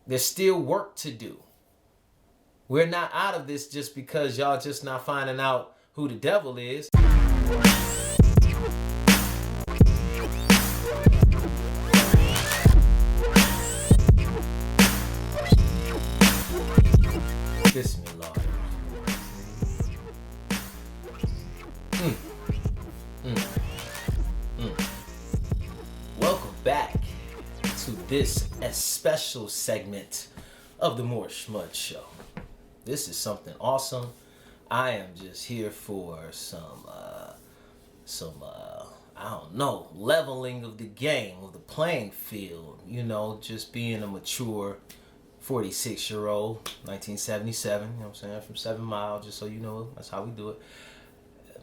There's still work to do. We're not out of this just because y'all just not finding out who the devil is. Bismillah. Welcome back to this special segment of the Moorish Mudd Show. This is something awesome. I am just here for some I don't know, leveling of the game, of the playing field. You know, just being a mature 46-year-old, 1977, you know what I'm saying, from 7 Mile, just so you know, that's how we do it.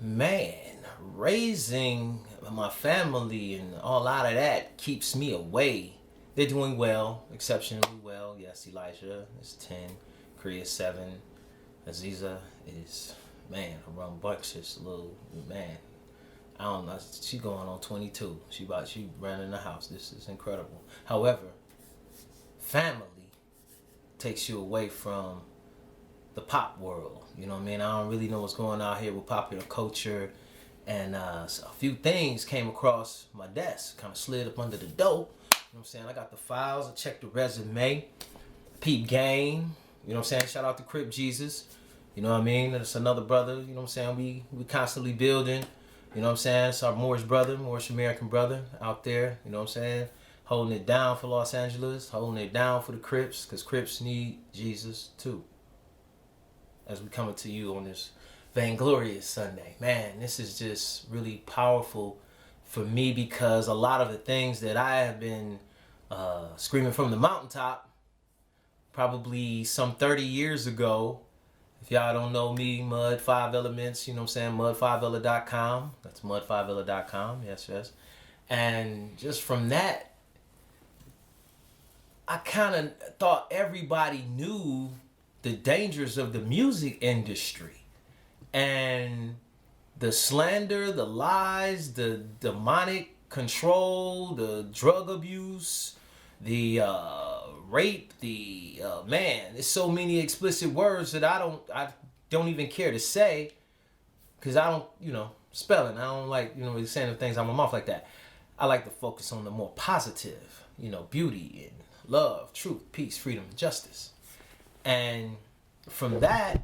Man, raising my family and all out of that keeps me away. They're doing well, exceptionally well. Yes, Elijah is 10, Kriya is 7, Aziza is, man, a rambunctious little man. I don't know, she going on 22. She running the house. This is incredible. However, family takes you away from the pop world. You know what I mean? I don't really know what's going on here with popular culture. And so a few things came across my desk, kind of slid up under the door. You know what I'm saying? I got the files, I checked the resume, peep game. You know what I'm saying? Shout out to Crip Jesus. You know what I mean? That's another brother. You know what I'm saying? We constantly building. You know what I'm saying? It's our Moorish brother, Moorish American brother out there. You know what I'm saying? Holding it down for Los Angeles, holding it down for the Crips, because Crips need Jesus too. As we coming to you on this vainglorious Sunday. Man, this is just really powerful for me because a lot of the things that I have been screaming from the mountaintop probably some 30 years ago. If y'all don't know me, Mud 5 Elements, you know what I'm saying, mud5ella.com. That's mud5ella.com, yes. And just from that, I kind of thought everybody knew the dangers of the music industry and the slander, the lies, the demonic control, the drug abuse, the rape, the man, there's so many explicit words that I don't even care to say because I don't, spelling. I don't like, saying the things out of my mouth like that. I like to focus on the more positive, beauty and love, truth, peace, freedom, and justice. And from that,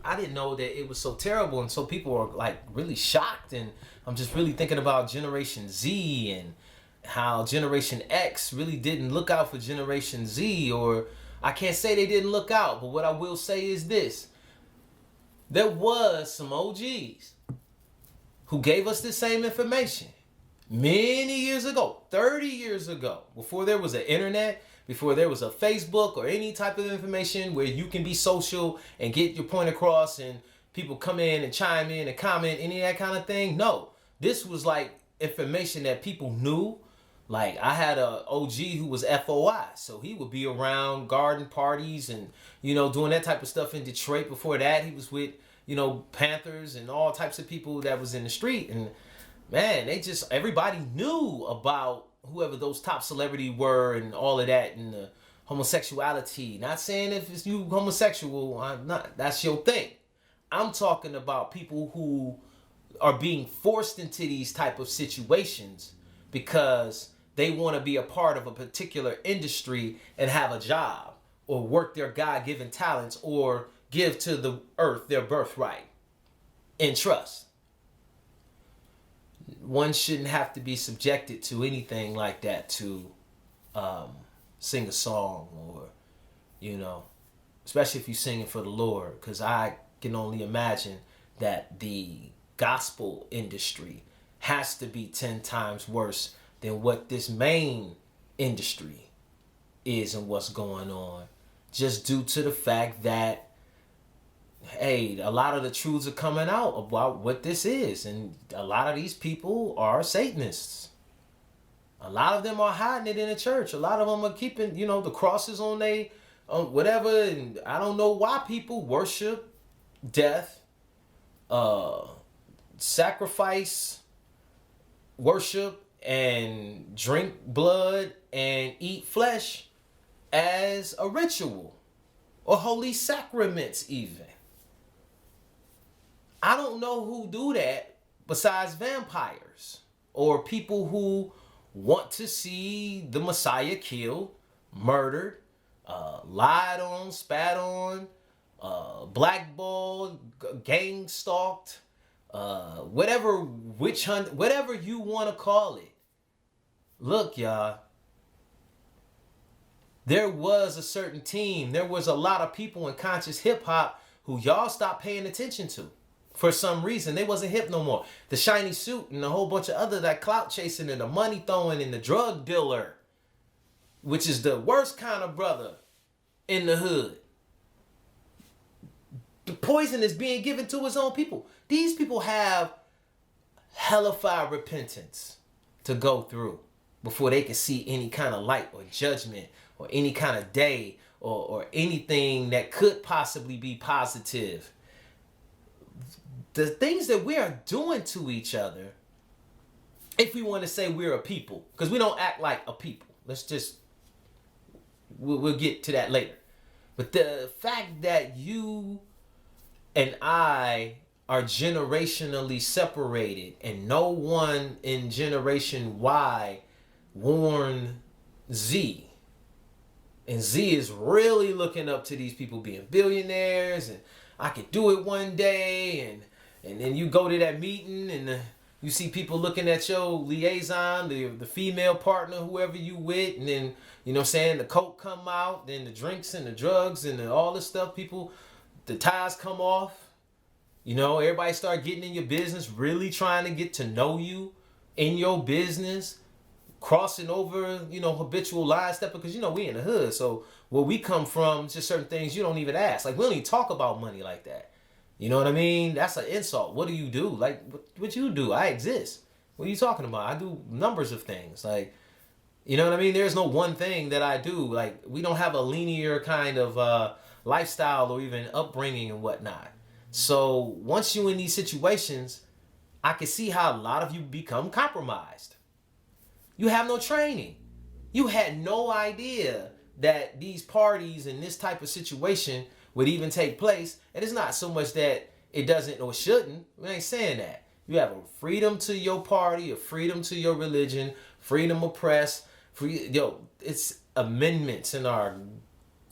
I didn't know that it was so terrible. And so people are like really shocked. And I'm just really thinking about Generation Z and how Generation X really didn't look out for Generation Z. Or I can't say they didn't look out, but what I will say is this. There was some OGs who gave us the same information many years ago, 30 years ago, before there was an internet, before there was a Facebook or any type of information where you can be social and get your point across and people come in and chime in and comment, any of that kind of thing. No, this was like information that people knew. Like I had a OG who was FOI, so he would be around garden parties and, doing that type of stuff in Detroit. Before that, he was with, Panthers and all types of people that was in the street. And man, everybody knew about whoever those top celebrity were and all of that and the homosexuality. Not saying if it's you homosexual, that's your thing. I'm talking about people who are being forced into these type of situations because they want to be a part of a particular industry and have a job or work their God-given talents or give to the earth their birthright in trust. One shouldn't have to be subjected to anything like that to sing a song or, especially if you're singing for the Lord, because I can only imagine that the gospel industry has to be 10 times worse than what this main industry is and what's going on, just due to the fact that hey, a lot of the truths are coming out about what this is. And a lot of these people are Satanists. A lot of them are hiding it in the church. A lot of them are keeping, the crosses on whatever. And I don't know why people worship death, sacrifice, worship, and drink blood and eat flesh as a ritual or holy sacraments even. I don't know who do that besides vampires or people who want to see the Messiah killed, murdered, lied on, spat on, blackballed, gang stalked, whatever witch hunt, whatever you want to call it. Look, y'all, there was a certain team, there was a lot of people in conscious hip hop who y'all stopped paying attention to. For some reason, they wasn't hip no more. The shiny suit and a whole bunch of other, that clout chasing and the money throwing and the drug dealer, which is the worst kind of brother in the hood. The poison is being given to his own people. These people have hellified repentance to go through before they can see any kind of light or judgment or any kind of day or anything that could possibly be positive. The things that we are doing to each other, if we want to say we're a people, because we don't act like a people. We'll get to that later. But the fact that you and I are generationally separated and no one in generation Y warned Z. And Z is really looking up to these people being billionaires and I could do it one day, and then you go to that meeting and you see people looking at your liaison, the female partner, whoever you with, and then, you know what I'm saying, the coke come out, then the drinks and the drugs and all this stuff, people, the ties come off, you know, everybody start getting in your business, really trying to get to know you in your business, crossing over, you know, habitual line stepping, because, you know, we in the hood, so where we come from, just certain things you don't even ask. Like, we don't even talk about money like that. You know what I mean? That's an insult. What do you do? Like, what you do? I exist. What are you talking about? I do numbers of things. Like, you know what I mean? There's no one thing that I do. Like, we don't have a linear kind of lifestyle or even upbringing and whatnot. So once you in these situations, I can see how a lot of you become compromised. You have no training. You had no idea that these parties and this type of situation would even take place. And it's not so much that it doesn't or shouldn't. We ain't saying that. You have a freedom to your party, a freedom to your religion, freedom of press. It's amendments in our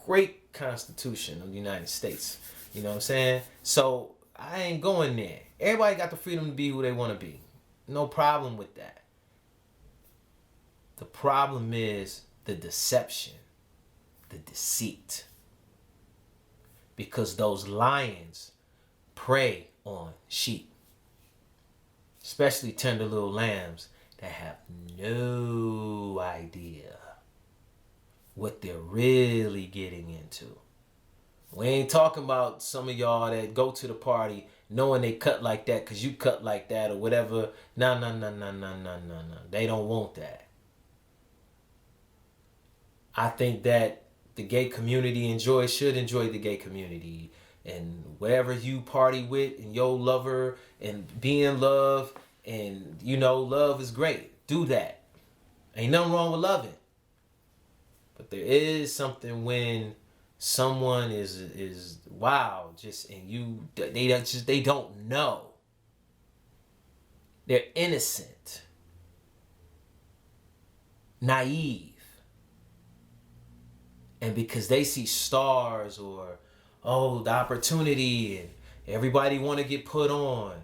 great Constitution of the United States. You know what I'm saying? So I ain't going there. Everybody got the freedom to be who they want to be. No problem with that. The problem is the deception, the deceit. Because those lions prey on sheep, especially tender little lambs that have no idea what they're really getting into. We ain't talking about some of y'all that go to the party knowing they cut like that because you cut like that or whatever. No. They don't want that. I think that the gay community should enjoy the gay community. And wherever you party with and your lover and be in love and, you know, love is great. Do that. Ain't nothing wrong with loving. But there is something when someone is wild, just, and they don't know. They're innocent, naive. And because they see stars or, oh, the opportunity and everybody want to get put on.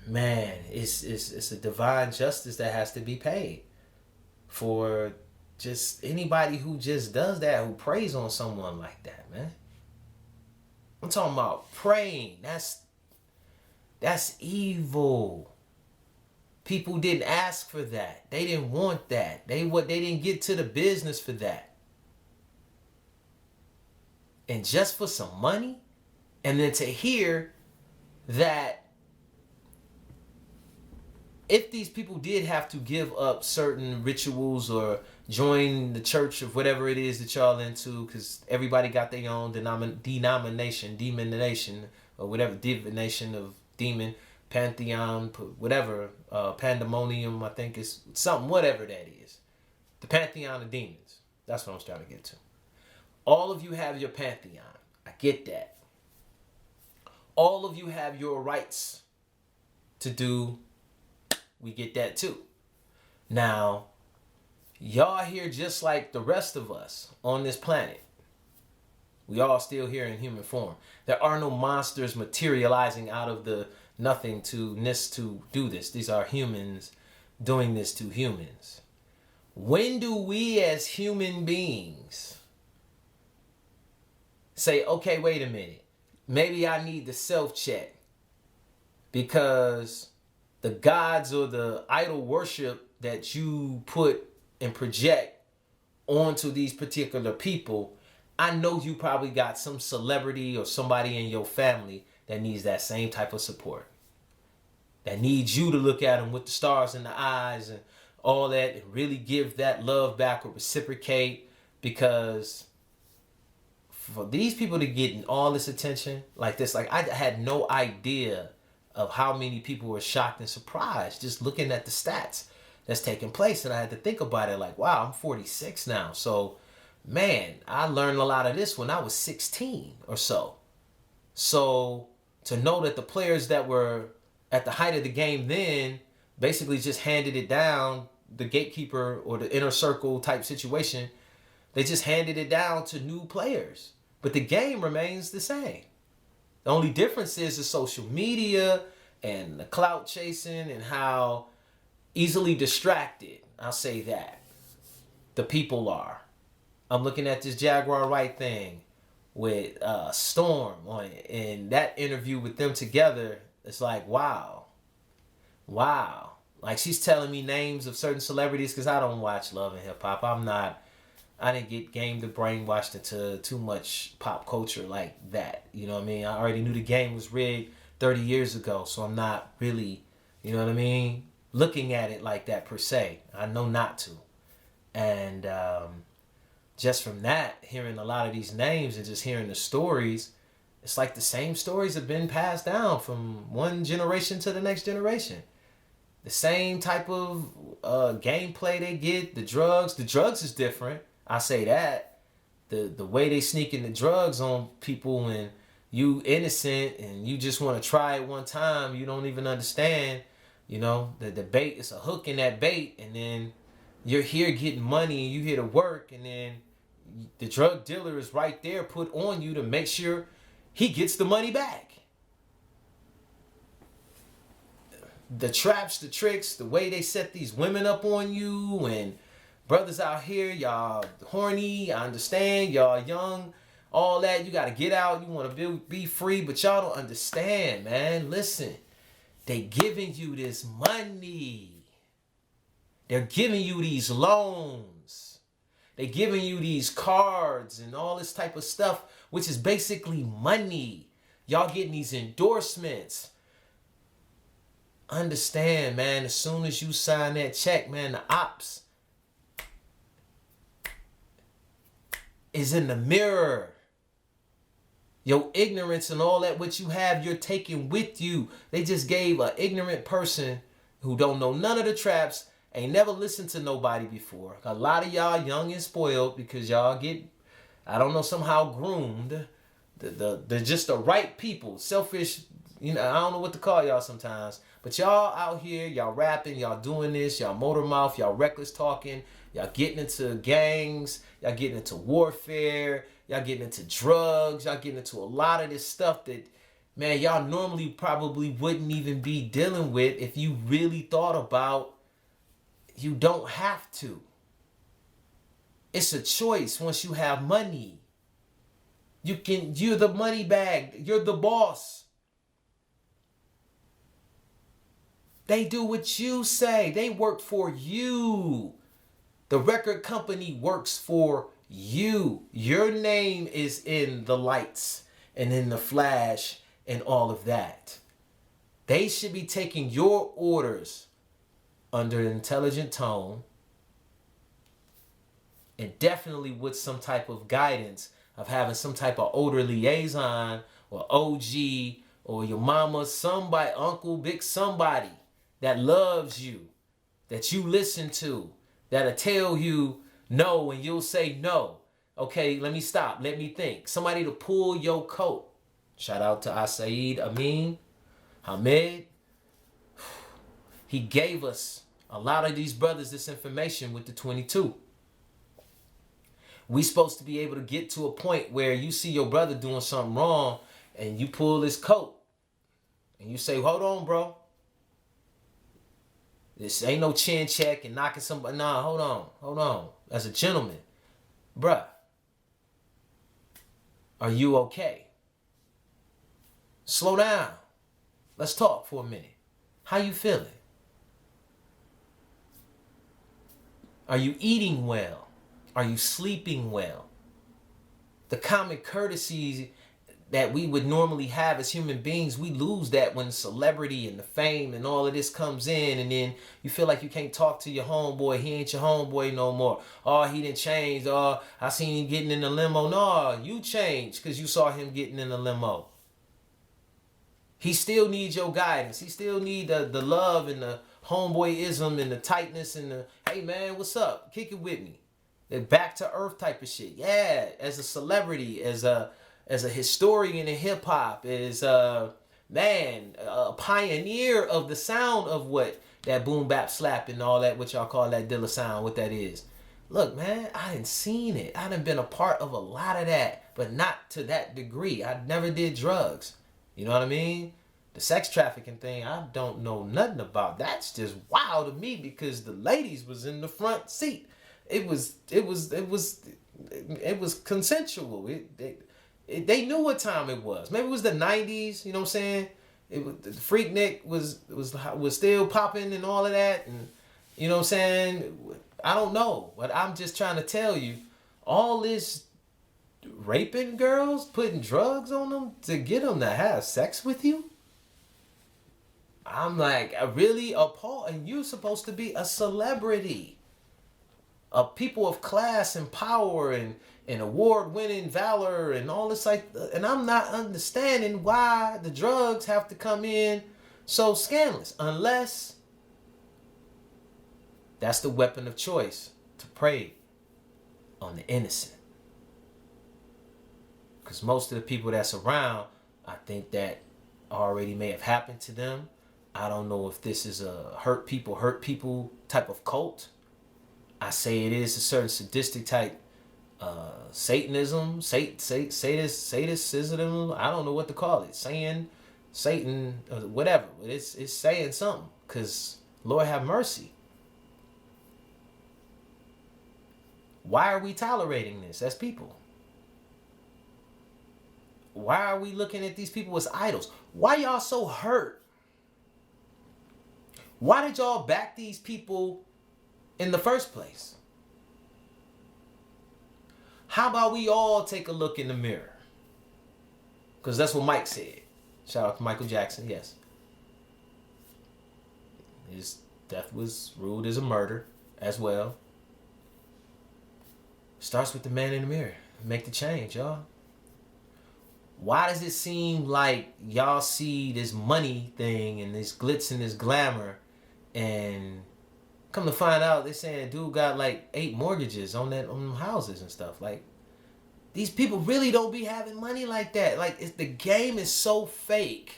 Man, it's a divine justice that has to be paid for just anybody who just does that, who preys on someone like that, man. I'm talking about praying. That's evil. People didn't ask for that. They didn't want that. They didn't get to the business for that. And just for some money, and then to hear that if these people did have to give up certain rituals or join the church of whatever it is that y'all into, because everybody got their own denomination, or whatever, divination of demon, pantheon, whatever, pandemonium, I think is something, whatever that is. The pantheon of demons. That's what I was trying to get to. All of you have your pantheon. I get that. All of you have your rights to do. We get that too. Now, y'all here just like the rest of us on this planet. We all still here in human form. There are no monsters materializing out of the nothingness to do this. These are humans doing this to humans. When do we as human beings say, okay, wait a minute, maybe I need to self-check because the gods or the idol worship that you put and project onto these particular people, I know you probably got some celebrity or somebody in your family that needs that same type of support. That needs you to look at them with the stars in the eyes and all that and really give that love back or reciprocate, because for these people to get all this attention like this, like I had no idea of how many people were shocked and surprised just looking at the stats that's taking place. And I had to think about it like, wow, I'm 46 now. So man, I learned a lot of this when I was 16 or so. So to know that the players that were at the height of the game then basically just handed it down, the gatekeeper or the inner circle type situation, they just handed it down to new players. But the game remains the same. The only difference is the social media and the clout chasing and how easily distracted, I'll say that, the people are. I'm looking at this Jaguar Wright thing with Storm on it. And that interview with them together, it's like, wow. Wow. Like she's telling me names of certain celebrities because I don't watch Love and Hip Hop. I didn't get gamed or brainwashed into too much pop culture like that. You know what I mean? I already knew the game was rigged 30 years ago. So I'm not really, you know what I mean, looking at it like that per se. I know not to. And just from that, hearing a lot of these names and just hearing the stories, it's like the same stories have been passed down from one generation to the next generation. The same type of gameplay they get, the drugs is different. I say that. The way they sneak in the drugs on people when you innocent and you just want to try it one time, you don't even understand, you know, the bait is a hook in that bait, and then you're here getting money and you here to work, and then the drug dealer is right there put on you to make sure he gets the money back. The traps, the tricks, the way they set these women up on you, and brothers out here, y'all horny, I understand, y'all young, all that, you got to get out, you want to be free, but y'all don't understand, man. Listen, they giving you this money. They're giving you these loans. They're giving you these cards and all this type of stuff, which is basically money. Y'all getting these endorsements. Understand, man, as soon as you sign that check, man, the ops is in the mirror. Your ignorance and all that what you have, you're taking with you. They just gave an ignorant person who don't know none of the traps, ain't never listened to nobody before. A lot of y'all young and spoiled because y'all get, I don't know, somehow groomed. They're just the right people. Selfish, you know, I don't know what to call y'all sometimes. But y'all out here, y'all rapping, y'all doing this, y'all motor mouth, y'all reckless talking, y'all getting into gangs, y'all getting into warfare, y'all getting into drugs, y'all getting into a lot of this stuff that, man, y'all normally probably wouldn't even be dealing with if you really thought about. You don't have to. It's a choice once you have money. You're the money bag, you're the boss. They do what you say. They work for you. The record company works for you. Your name is in the lights and in the flash and all of that. They should be taking your orders under an intelligent tone and definitely with some type of guidance of having some type of older liaison or OG or your mama, somebody, uncle, big somebody that loves you, that you listen to, that'll tell you no and you'll say no. Okay, let me stop. Let me think. Somebody to pull your coat. Shout out to Asaid Amin, Hamed. He gave us, a lot of these brothers, this information with the 22. We supposed to be able to get to a point where you see your brother doing something wrong and you pull his coat and you say, hold on, bro. This ain't no chin check and knocking somebody. Nah, hold on. As a gentleman, bruh, are you okay? Slow down. Let's talk for a minute. How you feeling? Are you eating well? Are you sleeping well? The common courtesies that we would normally have as human beings, we lose that when celebrity and the fame and all of this comes in, and then you feel like you can't talk to your homeboy. He ain't your homeboy no more. Oh, he didn't change. Oh, I seen him getting in the limo. No, you changed because you saw him getting in the limo. He still needs your guidance. He still need the love and the homeboyism and the tightness and the, hey man, what's up? Kick it with me. The back to earth type of shit. Yeah, as a celebrity, as a historian in hip hop, as a pioneer of the sound of what that boom bap slap and all that, what y'all call that Dilla sound, what that is. Look, man, I done seen it. I done been a part of a lot of that, but not to that degree. I never did drugs. You know what I mean? The sex trafficking thing, I don't know nothing about. That's just wild to me because the ladies was in the front seat. It was consensual. They knew what time it was. Maybe it was the 90s, you know what I'm saying? The Freaknik was still popping and all of that, and you know what I'm saying? I don't know, but I'm just trying to tell you, all this raping girls, putting drugs on them to get them to have sex with you? I'm like, really appalled. And you're supposed to be a celebrity, a people of class and power and award-winning valor and all this, like, and I'm not understanding why the drugs have to come in so scandalous, unless that's the weapon of choice to prey on the innocent. Because most of the people that's around, I think that already may have happened to them. I don't know if this is a hurt people type of cult. I say it is a certain sadistic type Satanism, sadism. I don't know what to call it. Saying Satan, whatever. It's saying something. Because Lord have mercy. Why are we tolerating this as people? Why are we looking at these people as idols? Why y'all so hurt? Why did y'all back these people in the first place? How about we all take a look in the mirror? Because that's what Mike said. Shout out to Michael Jackson, yes. His death was ruled as a murder as well. Starts with the man in the mirror. Make the change, y'all. Why does it seem like y'all see this money thing and this glitz and this glamour, and come to find out they're saying dude got like 8 mortgages on them houses and stuff? Like, these people really don't be having money like that. Like, the game is so fake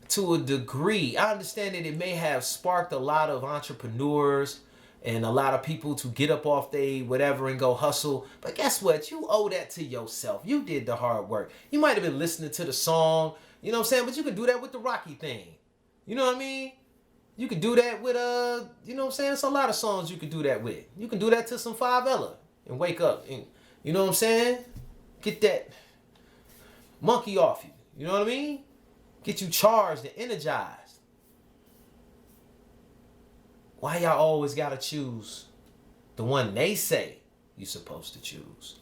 to a degree. I understand that it may have sparked a lot of entrepreneurs and a lot of people to get up off they whatever and go hustle. But guess what? You owe that to yourself. You did the hard work. You might have been listening to the song, you know what I'm saying? But you can do that with the Rocky thing. You know what I mean? You can do that with, you know what I'm saying? It's a lot of songs you can do that with. You can do that to some 5ella and wake up. And, you know what I'm saying? Get that monkey off you. You know what I mean? Get you charged and energized. Why y'all always gotta choose the one they say you're supposed to choose?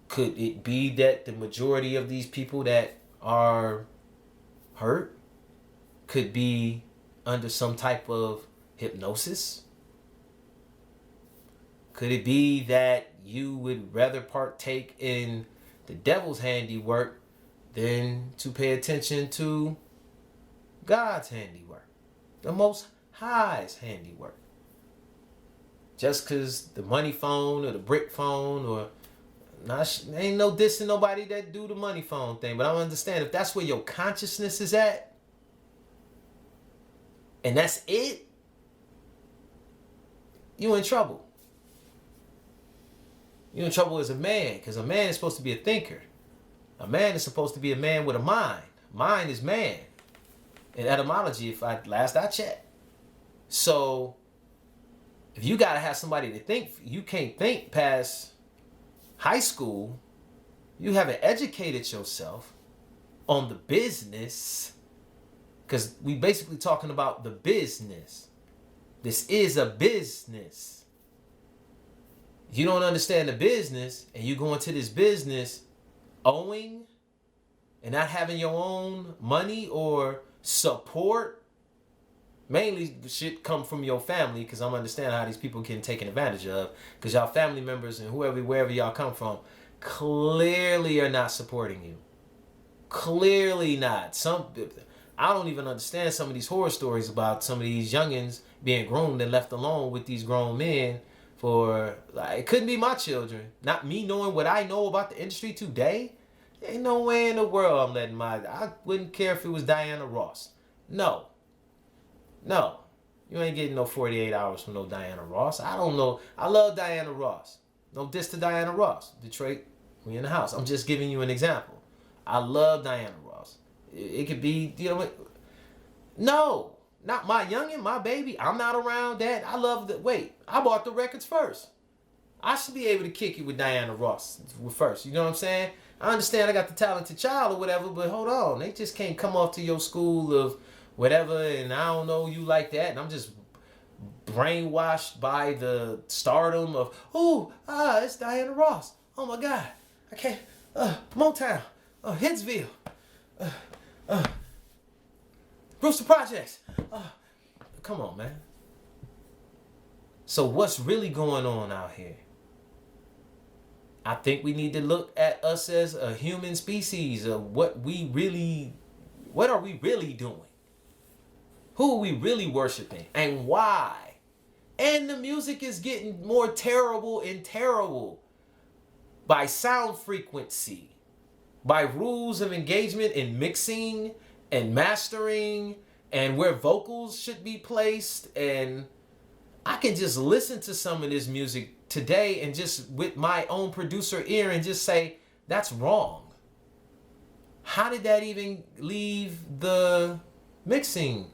Could it be that the majority of these people that are hurt could be under some type of hypnosis? Could it be that you would rather partake in the devil's handiwork than to pay attention to God's handiwork, the Most High's handiwork? just because the money phone or the brick phone or ain't no dissing nobody that do the money phone thing, but I don't understand if that's where your consciousness is at and that's it, you in trouble. You in trouble as a man, because a man is supposed to be a thinker. A man is supposed to be a man with a mind. Mind is man in etymology, last I checked. So if you gotta have somebody to think, you can't think past high school. You haven't educated yourself on the business, because we basically talking about the business. This is a business. You don't understand the business, and you go into this business owing and not having your own money or support. Mainly shit come from your family, because I'm understanding how these people getting taken advantage of, because y'all family members and wherever y'all come from clearly are not supporting you. Clearly not. I don't even understand some of these horror stories about some of these youngins being groomed and left alone with these grown men for, like, it couldn't be my children. Not me knowing what I know about the industry today. Ain't no way in the world I'm letting I wouldn't care if it was Diana Ross. No. You ain't getting no 48 hours from no Diana Ross. I don't know. I love Diana Ross. No diss to Diana Ross. Detroit, we in the house. I'm just giving you an example. I love Diana Ross. It could be, no, not my youngin', my baby. I'm not around that. I love I bought the records first. I should be able to kick it with Diana Ross first. You know what I'm saying? I understand I got the talented child or whatever, but hold on. They just can't come off to your school of whatever, and I don't know you like that, and I'm just brainwashed by the stardom of, it's Diana Ross. Oh my God. I can't, Motown, Hitsville, Brewster Projects. Come on, man. So what's really going on out here? I think we need to look at us as a human species of what are we really doing? Who are we really worshiping and why? And the music is getting more terrible and terrible by sound frequency, by rules of engagement in mixing and mastering and where vocals should be placed. And I can just listen to some of this music today and just with my own producer ear and just say, that's wrong. How did that even leave the mixing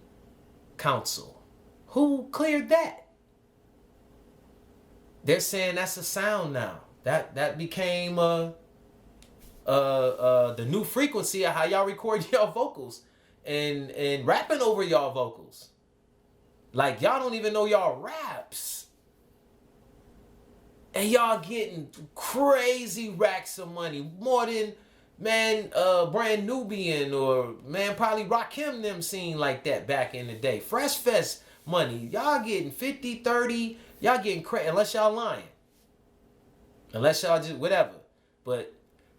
council? Who cleared that? They're saying that's a sound now. That became the new frequency of how y'all record y'all vocals and rapping over y'all vocals. Like, y'all don't even know y'all raps. And y'all getting crazy racks of money. More than, Brand Nubian or, probably Rakim them seen like that back in the day. Fresh Fest money. Y'all getting 50, 30. Y'all getting crazy. Unless y'all lying. Unless y'all just whatever. But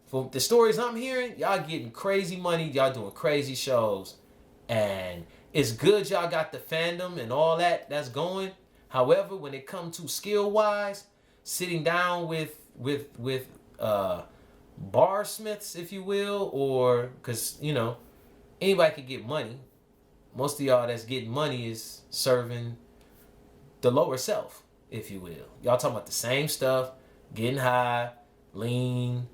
from the stories I'm hearing, y'all getting crazy money. Y'all doing crazy shows. And it's good y'all got the fandom and all that's going. However, when it comes to skill-wise, sitting down with barsmiths, if you will, or because anybody can get money. Most of y'all that's getting money is serving the lower self, if you will. Y'all talking about the same stuff, getting high, lean,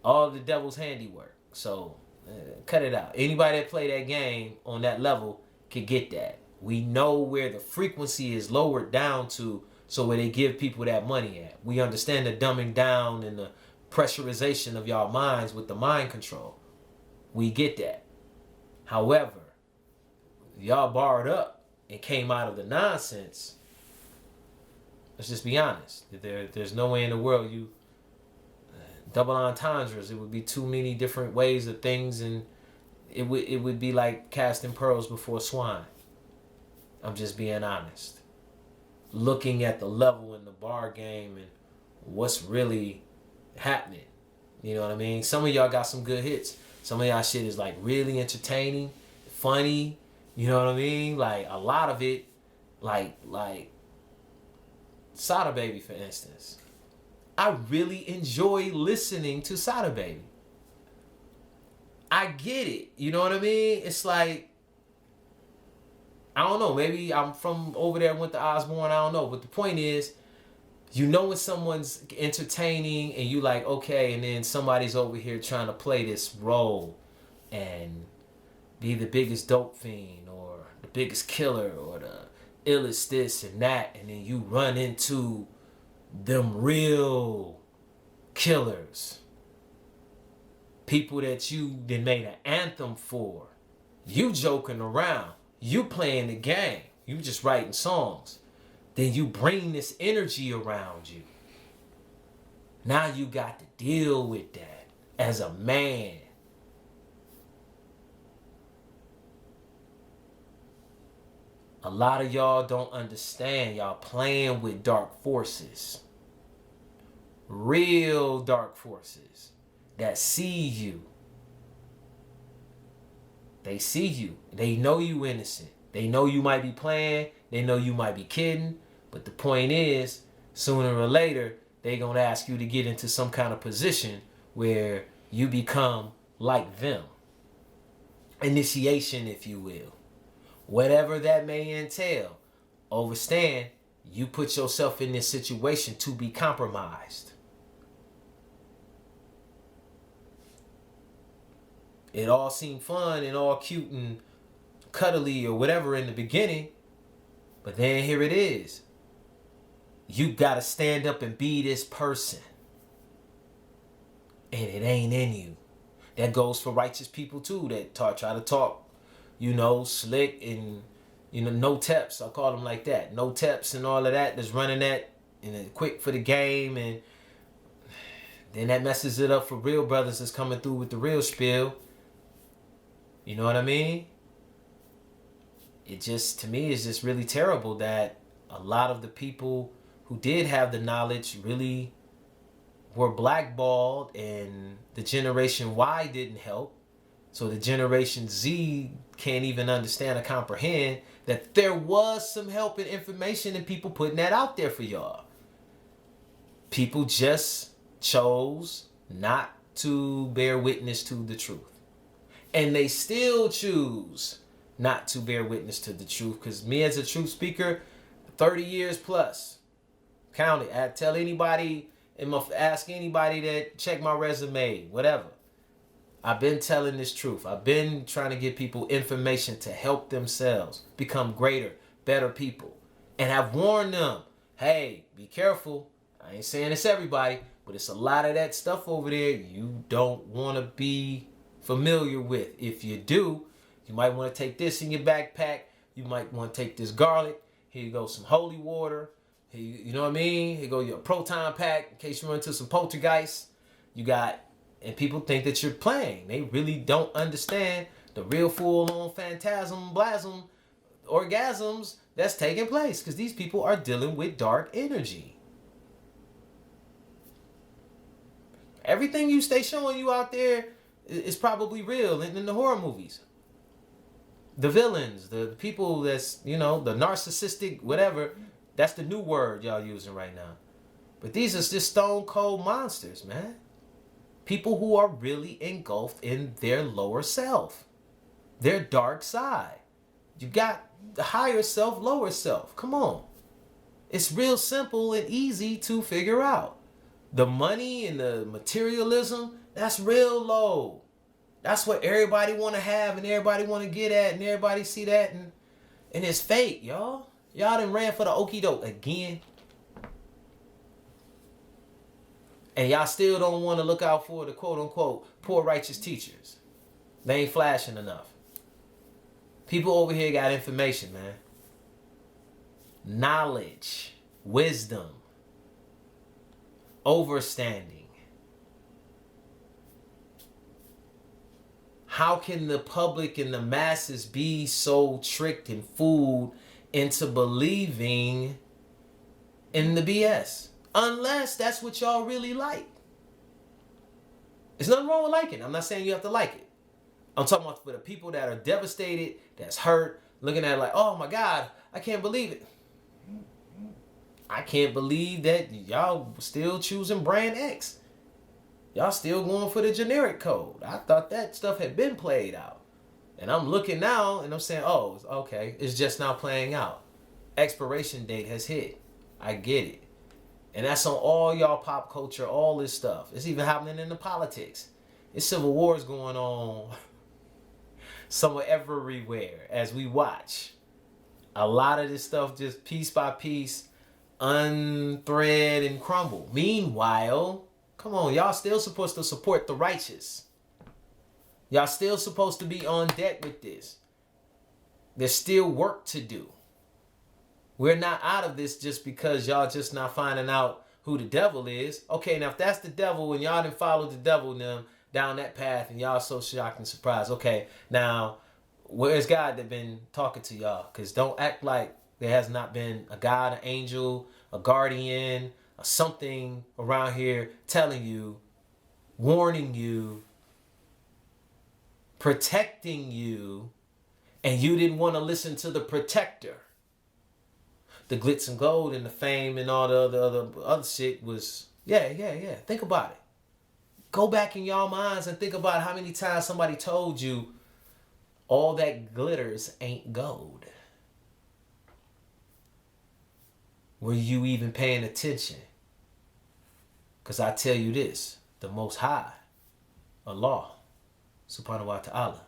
all the devil's handiwork. So cut it out. Anybody that play that game on that level can get that. We know where the frequency is lowered down to, so where they give people that money at. We understand the dumbing down and the pressurization of y'all minds with the mind control. We get that. However, y'all barred up and came out of the nonsense. Let's just be honest. There's no way in the world you double entendres. It would be too many different ways of things, and it would be like casting pearls before swine. I'm just being honest. Looking at the level in the bar game and what's really happening. You know what I mean? Some of y'all got some good hits. Some of y'all shit is like really entertaining, funny. You know what I mean? Like a lot of it, like Sada Baby, for instance. I really enjoy listening to Sada Baby. I get it. You know what I mean? It's like, I don't know. Maybe I'm from over there, went to Osborne. I don't know. But the point is, you know when someone's entertaining and you like, okay, and then somebody's over here trying to play this role and be the biggest dope fiend or the biggest killer or the illest this and that, and then you run into them real killers. People that you then made an anthem for. You joking around. You playing the game. You just writing songs. Then you bring this energy around you. Now you got to deal with that as a man. A lot of y'all don't understand. Y'all playing with dark forces. Real dark forces that see you. They see you. They know you innocent. They know you might be playing. They know you might be kidding. But the point is, sooner or later, they're going to ask you to get into some kind of position where you become like them. Initiation, if you will. Whatever that may entail. Understand, you put yourself in this situation to be compromised. It all seemed fun and all cute and cuddly or whatever in the beginning. But then here it is. You gotta stand up and be this person. And it ain't in you. That goes for righteous people too that try to talk, slick and, no teps. I'll call them like that. No teps and all of that that's running that and quick for the game. And then that messes it up for real brothers that's coming through with the real spiel. You know what I mean? It just, to me, is just really terrible that a lot of the people who did have the knowledge really were blackballed, and the Generation Y didn't help. So the Generation Z can't even understand or comprehend that there was some help and information and people putting that out there for y'all. People just chose not to bear witness to the truth. And they still choose not to bear witness to the truth. Because me as a truth speaker, 30 years plus, count it. I tell anybody, ask anybody that check my resume, whatever. I've been telling this truth. I've been trying to give people information to help themselves become greater, better people. And I've warned them, hey, be careful. I ain't saying it's everybody, but it's a lot of that stuff over there you don't want to be familiar with. If you do, you might want to take this in your backpack. You might want to take this garlic. Here you go, some holy water. Here, you know what I mean? Here go your proton pack in case you run into some poltergeists. And people think that you're playing. They really don't understand the real full-on phantasm, blasm, orgasms that's taking place, because these people are dealing with dark energy. Everything you stay showing you out there is probably real in the horror movies. The villains, the people that's, the narcissistic, whatever, that's the new word y'all using right now. But these are just stone cold monsters, man. People who are really engulfed in their lower self, their dark side. You got the higher self, lower self. Come on. It's real simple and easy to figure out. The money and the materialism, that's real low. That's what everybody want to have and everybody want to get at and everybody see that. And it's fake, y'all. Y'all done ran for the okie doke again. And y'all still don't want to look out for the quote-unquote poor righteous teachers. They ain't flashing enough. People over here got information, man. Knowledge, wisdom, overstanding. How can the public and the masses be so tricked and fooled into believing in the BS? Unless that's what y'all really like. There's nothing wrong with liking. I'm not saying you have to like it. I'm talking about for the people that are devastated, that's hurt, looking at it like, oh my God, I can't believe it. I can't believe that y'all still choosing brand X. Y'all still going for the generic code. I thought that stuff had been played out. And I'm looking now and I'm saying, oh, okay, it's just now playing out. Expiration date has hit. I get it. And that's on all y'all pop culture, all this stuff. It's even happening in the politics. It's civil wars going on somewhere everywhere as we watch. A lot of this stuff just piece by piece unthread and crumble. Meanwhile, come on, y'all still supposed to support the righteous. Y'all still supposed to be on deck with this. There's still work to do. We're not out of this just because y'all just not finding out who the devil is. Okay, now if that's the devil and y'all didn't follow the devil them down that path and y'all so shocked and surprised. Okay, now where's God that been talking to y'all? Because don't act like there has not been a God, an angel, a guardian, or something around here telling you, warning you, protecting you, and you didn't want to listen to the protector. The glitz and gold and the fame and all the other shit was, yeah. Think about it. Go back in y'all minds and think about how many times somebody told you all that glitters ain't gold. Were you even paying attention? Because I tell you this, the Most High, Allah, subhanahu wa ta'ala,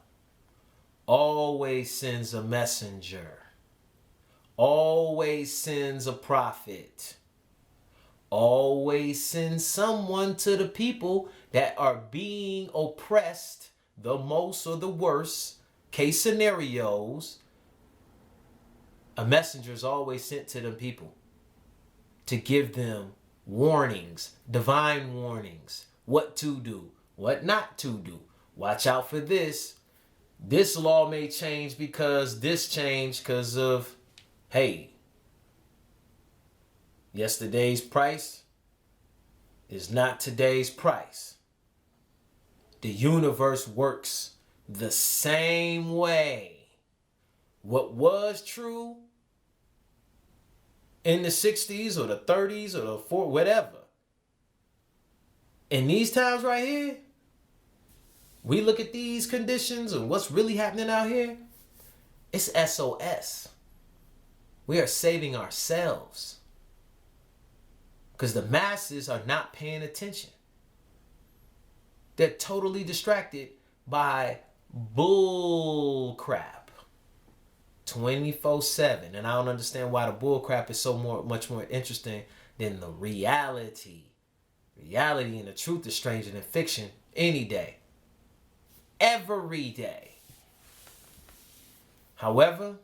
always sends a messenger, always sends a prophet, always sends someone to the people that are being oppressed the most or the worst case scenarios. A messenger is always sent to them people to give them warnings, divine warnings, what to do, what not to do. Watch out for this. This law may change because this changed because of, hey, yesterday's price is not today's price. The universe works the same way. What was true in the 60s or the 30s or the 40s, whatever. In these times right here, we look at these conditions and what's really happening out here, it's SOS. We are saving ourselves because the masses are not paying attention. They're totally distracted by bull crap 24/7. And I don't understand why the bull crap is so much more interesting than the reality. Reality and the truth is stranger than fiction any day. Every day. However,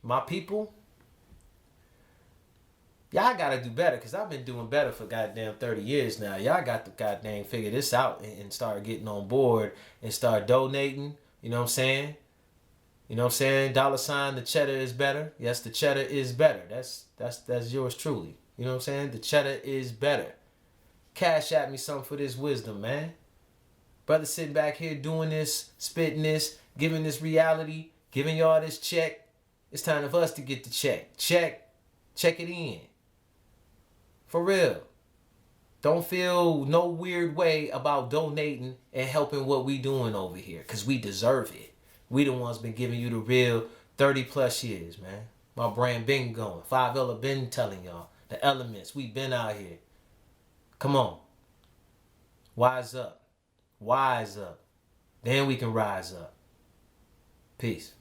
my people, y'all gotta do better because I've been doing better for goddamn 30 years now. Y'all got to goddamn figure this out and start getting on board and start donating. You know what I'm saying? You know what I'm saying? $ the cheddar is better. Yes, the cheddar is better. That's yours truly. You know what I'm saying? The cheddar is better. Cash at me something for this wisdom, man. Brother sitting back here doing this, spitting this, giving this reality, giving y'all this check. It's time for us to get the check. Check it in. For real. Don't feel no weird way about donating and helping what we doing over here, because we deserve it. We the ones been giving you the real 30 plus years, man. My brand been going. 5L been telling y'all. The elements, we been out here. Come on. Wise up. Wise up. Then we can rise up. Peace.